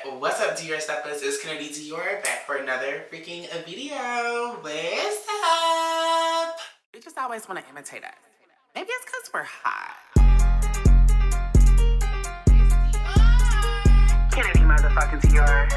What's up, Dior steppers? It's Kennedy Dior back for another freaking video. What's up? You just always want to imitate us. Maybe it's because we're hot. Kennedy motherfucking Dior.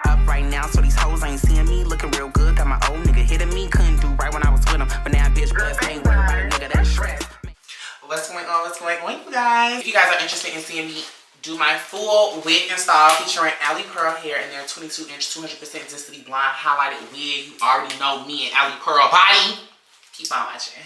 Up right now, so these hoes ain't seeing me. Looking real good. Got my old nigga hitting me. Couldn't do right when I was with him. But now bitch blessed. Ain't worried about a nigga that's stressed. What's going on? What's going on, you guys? If you guys are interested in seeing me do my full wig install featuring Alipearl hair in their 22-inch, 200% density blonde highlighted wig, you already know me and Alipearl body. Keep on watching.